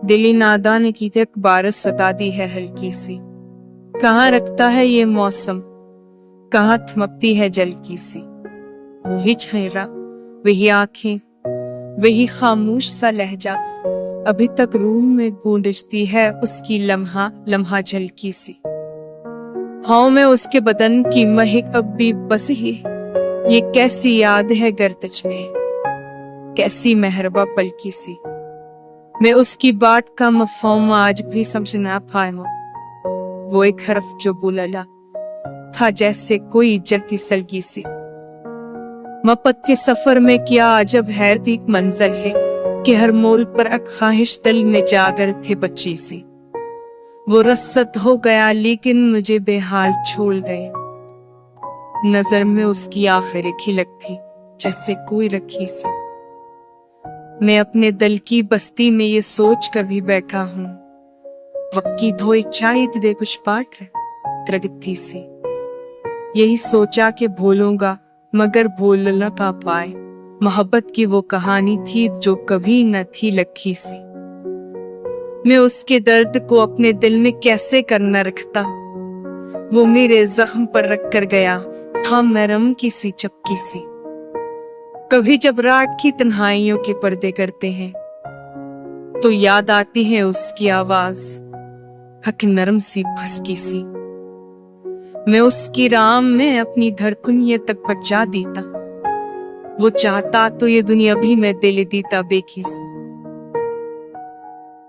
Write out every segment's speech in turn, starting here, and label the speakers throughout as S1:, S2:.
S1: दिली नादा ने की तक बारिश सता दी है हल्की सी। कहाँ रखता है ये मौसम, कहाँ थमकती है जलकी सी। वही चेहरा, वही आंखें, वही खामोश सा लहजा, अभी तक रूह में गूंजती है उसकी लम्हा लम्हा झलकी सी। हाँ मैं उसके बदन की महक अब भी बस ही, ये कैसी याद है गर्दज में, कैसी मेहरबा पलकी सी। मैं उसकी बात का मफहूम आज भी समझ ना पाया। वो एक हर्फ जो बोला था जैसे कोई जलती सलगी सी। मपत के सफर में क्या अजब हैरती मंजल है कि हर मोल पर एक ख्वाहिश दिल में जागर थे बच्ची सी। वो रसद हो गया लेकिन मुझे बेहाल छोड़ गए। नजर में उसकी आखिर खिलक थी जैसे कोई रखी सी। मैं अपने दिल की बस्ती में ये सोच कर भी बैठा हूँ, वक्त की धोई चाय दे कुछ पाठ प्रगति से। यही सोचा कि भूलूंगा मगर भूल न पा पाए। मोहब्बत की वो कहानी थी जो कभी न थी लखी सी। मैं उसके दर्द को अपने दिल में कैसे करना रखता, वो मेरे जख्म पर रख कर गया था मरहम की सी चपकी सी। कभी जब रात की तन्हाइयों के पर्दे करते हैं तो याद आती है उसकी आवाज, हक नरम सी फसकी सी। मैं उसकी राम में अपनी धड़कन ये तक बचा देता, वो चाहता तो ये दुनिया भी मैं दे देता बेखी सी।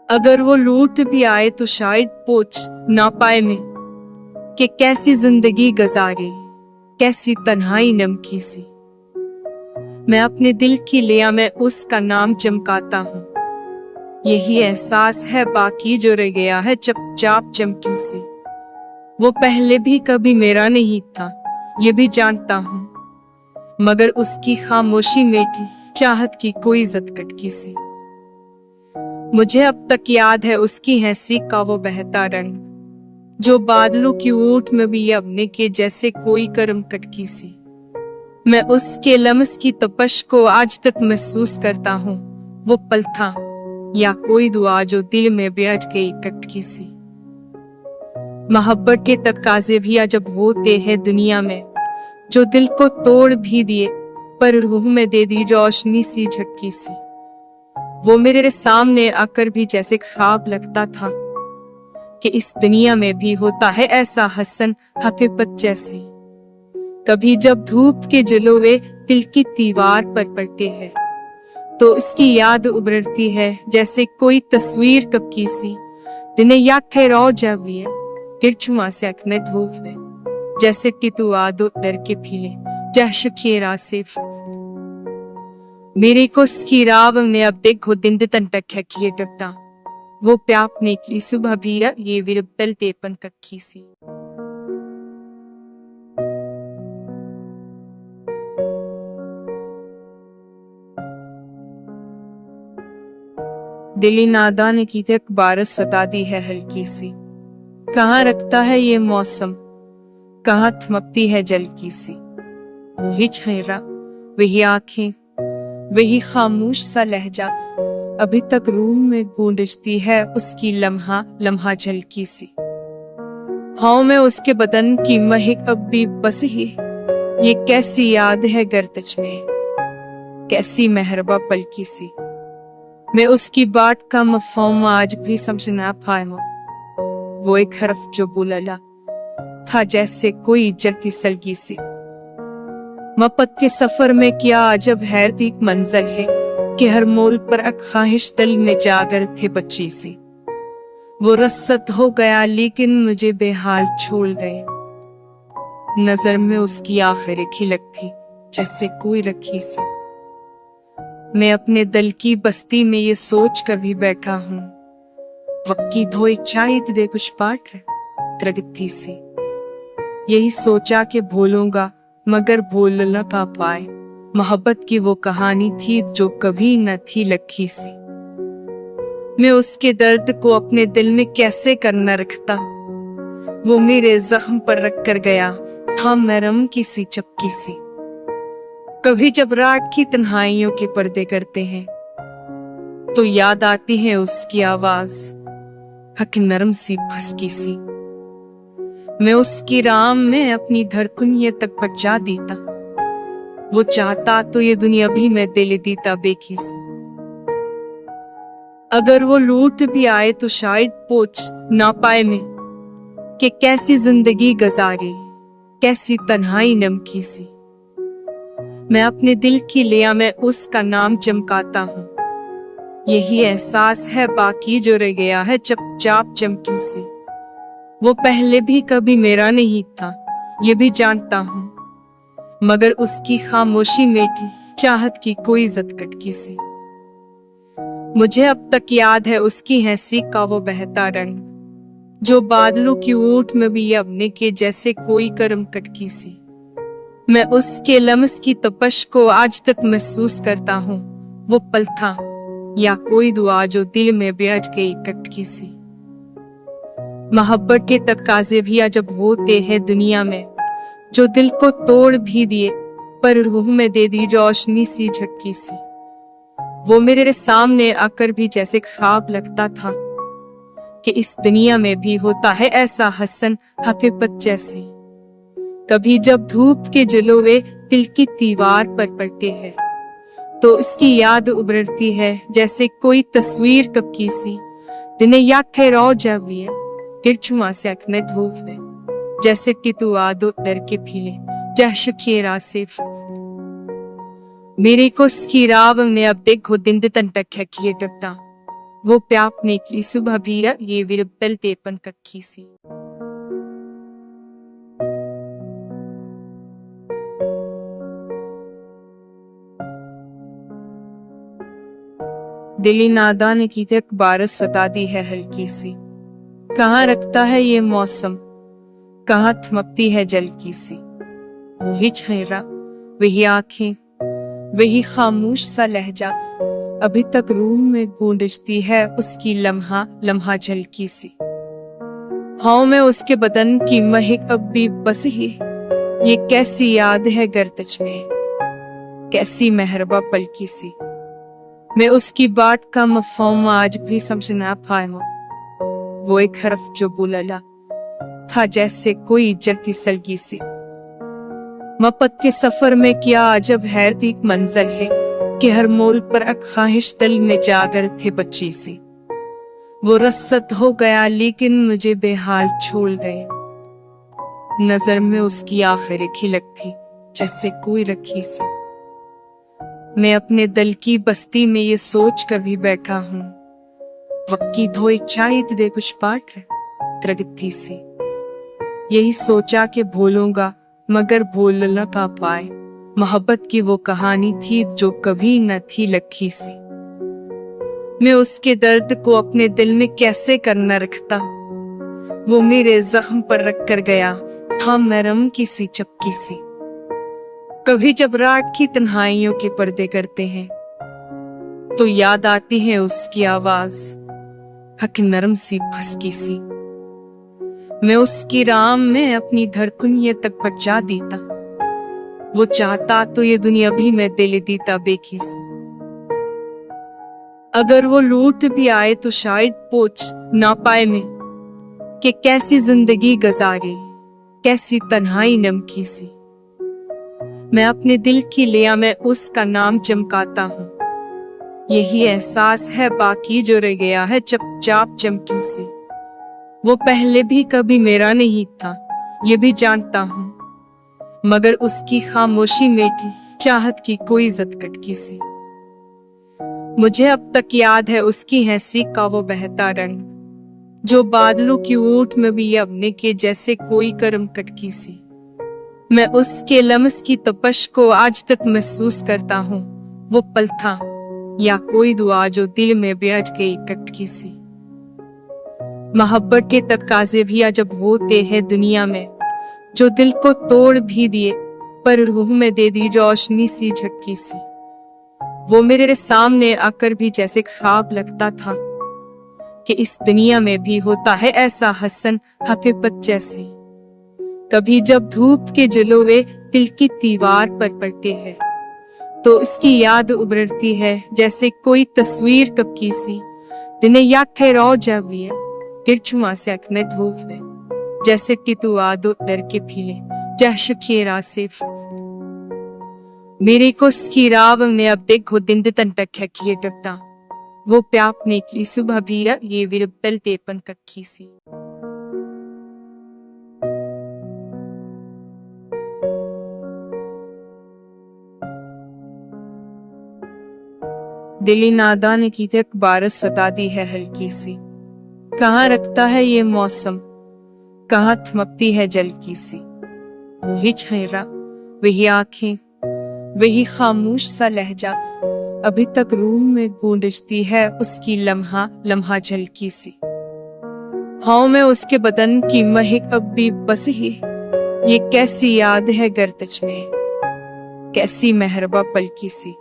S1: अगर वो लूट भी आए तो शायद पूछ ना पाए मैं कि कैसी जिंदगी गुजारे, कैसी तन्हाई नमकी सी। मैं अपने दिल की लिया में उसका नाम चमकाता हूँ, यही एहसास है बाकी जो रह गया है चपचाप चमकी सी। वो पहले भी कभी मेरा नहीं था ये भी जानता हूँ, मगर उसकी खामोशी में थी चाहत की कोई जद कटकी सी। मुझे अब तक याद है उसकी हंसी का वो बहता रंग, जो बादलों की ऊंट में भी अपने के जैसे कोई करम कटकी सी। मैं उसके लम्स की तपश को आज तक महसूस करता हूँ, वो पल था या कोई दुआ जो दिल में बैठ गई कटकी सी। मोहब्बत के तकाजे भी अजब होते हैं दुनिया में, जो दिल को तोड़ भी दिए पर रूह में दे दी रोशनी सी झटकी सी। वो मेरे सामने आकर भी जैसे ख्वाब लगता था कि इस दुनिया में भी होता है ऐसा हसन हकीकत जैसी। कभी जब धूप के जलोवे दिल की दीवार पर पड़ते हैं तो उसकी याद उभरती है जैसे कोई तस्वीर कब की सी। दिने याद थे रो जब ये गिरछुआ से अखने धूप में, जैसे टितुआ दो डर के फीले जहश खेरा से। मेरे को उसकी राव ने अब देखो दिन तन तक है किए डपटा, वो प्याप ने की सुबह भी ये विरबल तेपन कक्की सी। दिली नादा ने की तक बारिश सता दी है हल्की सी। कहाँ रखता है ये मौसम, कहाँ थमकती है जलकी सी। वही चेहरा, वही आंखें, वही खामोश सा लहजा, अभी तक रूह में गूंजती है उसकी लम्हा लम्हा झलकी सी। हाँ मैं उसके बदन की महक अब भी बस ही, ये कैसी याद है गर्दज में, कैसी मेहरबा पलकी सी। मैं उसकी बात का मफहूम आज भी समझ ना पाया। वो एक हर्फ जो बोला था जैसे कोई जलती सलगी सी। मपत के सफर में क्या अजब हैरती मंजल है कि हर मोल पर एक ख्वाहिश दिल में जागर थे बच्ची सी। वो रसद हो गया लेकिन मुझे बेहाल छोड़ गए। नजर में उसकी आखिर खिलक थी जैसे कोई रखी सी। मैं अपने दिल की बस्ती में ये सोच कर भी बैठा हूँ, वक्त की धोई चाय दे कुछ पाठ प्रगति से। यही सोचा कि भूलूंगा मगर भूल न पा पाए। मोहब्बत की वो कहानी थी जो कभी न थी लखी सी। मैं उसके दर्द को अपने दिल में कैसे करना रखता, वो मेरे जख्म पर रख कर गया था मरहम की सी चपकी सी। कभी जब रात की तन्हाइयों के पर्दे करते हैं तो याद आती है उसकी आवाज, हक नरम सी फसकी सी। मैं उसकी राम में अपनी धड़कन ये तक बचा देता, वो चाहता तो ये दुनिया भी मैं दे देता बेखी से। अगर वो लूट भी आए तो शायद पूछ ना पाए मैं कि कैसी जिंदगी गुजारी, कैसी तन्हाई नमकी सी। मैं अपने दिल की लिया में उसका नाम चमकाता हूँ, यही एहसास है बाकी जो रह गया है चुपचाप चमकी सी। वो पहले भी कभी मेरा नहीं था ये भी जानता हूँ, मगर उसकी खामोशी में थी चाहत की कोई इज्जत कटकी सी। मुझे अब तक याद है उसकी हंसी का वो बहता रंग, जो बादलों की ऊंट में भी अपने के जैसे कोई करम कटकी सी। मैं उसके लम्स की तपश को आज तक महसूस करता हूँ, वो पल था या कोई दुआ जो दिल में बैठ गई कटकी सी। मोहब्बत के तकाजे भी अजब होते हैं दुनिया में, जो दिल को तोड़ भी दिए पर रूह में दे दी रोशनी सी झटकी सी। वो मेरे सामने आकर भी जैसे ख्वाब लगता था कि इस दुनिया में भी होता है ऐसा हसन हकीकत जैसी। कभी जब धूप के जलोवे दिल की दीवार पर पड़ते हैं तो इसकी याद उभरती है जैसे कोई तस्वीर कब की सी। दिने याद थे रो जब ये तिरछुआ से अखने धूप में, जैसे कि तू आदो डर के फीले जहश खेरा से मेरे को उसकी राव ने अब देखो दिन तन तक है किए टपटा, वो प्याप ने की सुबह भी ये विरबल तेपन कक्की सी। दिली नादान की तक बारिश सता दी है हल्की सी। कहाँ रखता है ये मौसम, कहाँ थमकती है जल की सी। वही चेहरा, वही आंखें, वही खामोश सा लहजा, अभी तक रूह में गूंजती है उसकी लम्हा लम्हा झलकी सी। हाँ में उसके बदन की महक अब भी बसी है, ये कैसी याद है गर्दश में, कैसी मेहरबा पलकी सी। मैं उसकी बात का मफहूम आज भी समझ ना पाया, वो एक हर्फ जो बोला था जैसे कोई जलती सलगी सी। मोहब्बत के सफर में क्या अजब हैरती मंजल है कि हर मोड़ पर ख्वाहिश दिल में जागर थे बच्ची सी। वो रसद हो गया लेकिन मुझे बेहाल छोड़ गए, नजर में उसकी आखिरी खिलक थी जैसे कोई रखी सी। मैं अपने दिल की बस्ती में ये सोच कर भी बैठा हूँ, वक्त की धोई चाय दे कुछ पाठ प्रगति से। यही सोचा कि भूलूंगा मगर भूल न पा पाए, मोहब्बत की वो कहानी थी जो कभी न थी लखी सी। मैं उसके दर्द को अपने दिल में कैसे करना रखता, वो मेरे जख्म पर रख कर गया था नरम की सी चपकी सी। कभी जब रात की तन्हाइयों के पर्दे करते हैं तो याद आती है उसकी आवाज, हक नरम सी फसकी सी। मैं उसकी राम में अपनी धड़कन ये तक बचा देता, वो चाहता तो ये दुनिया भी मैं दे देता बेखी से। अगर वो लूट भी आए तो शायद पूछ ना पाए मैं कि कैसी जिंदगी गुजारी, कैसी तन्हाई नमकी सी। मैं अपने दिल की लिया में उसका नाम चमकाता हूँ, यही एहसास है बाकी जो रह गया है चुपचाप चमकी सी। वो पहले भी कभी मेरा नहीं था ये भी जानता हूँ, मगर उसकी खामोशी में थी चाहत की कोई इज्जत कटकी सी। मुझे अब तक याद है उसकी हंसी का वो बहता रंग, जो बादलों की ऊंट में भी अपने के जैसे कोई करम कटकी सी। मैं उसके लम्स की तपश को आज तक महसूस करता हूँ, वो पल था या कोई दुआ जो दिल में बैठ गई कटकी सी। मोहब्बत के तकाजे भी अजब होते हैं दुनिया में, जो दिल को तोड़ भी दिए पर रूह में दे दी रोशनी सी झटकी सी। वो मेरे सामने आकर भी जैसे ख्वाब लगता था कि इस दुनिया में भी होता है ऐसा हसन हकीकत जैसी। कभी जब धूप के जलोवे दिल की दीवार पर पड़ते हैं तो उसकी याद उभरती है जैसे कोई तस्वीर कब की सी। दिने याद थे रो जाविए तिरछुमा से अखने धूप में, जैसे कि तू आदो डर के फीले जहश खेरा से मेरे को स्कीराव ने अब देखो दिन तन तक है किए टट्टा वो प्याप ने की सुबह भी ये विरुद्धल तेपन कक्की सी। दिली नादा ने की तक बारिश सता दी है हल्की सी। कहाँ रखता है ये मौसम, कहाँ थमकती है जल की सी। वही चेहरा, वही आंखें, वही खामोश सा लहजा, अभी तक रूह में गूंजती है उसकी लम्हा लम्हा झलकी सी। हाँ मैं उसके बदन की महक अब भी बस ही, ये कैसी याद है गर्दश में, कैसी मेहरबा पलकी सी।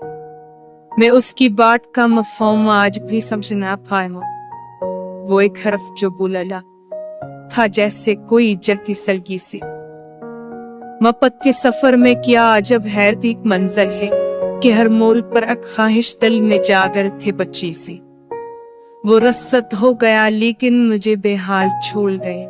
S1: मैं उसकी बात का मफहूम आज भी समझ ना पाया। वो एक हर्फ जो बोला था जैसे कोई जलती सलगी सी। मपत के सफर में क्या अजब हैरती मंजल है कि हर मोल पर ख्वाहिश दिल में जागर थे बच्ची सी। वो रसद हो गया लेकिन मुझे बेहाल छोड़ गए।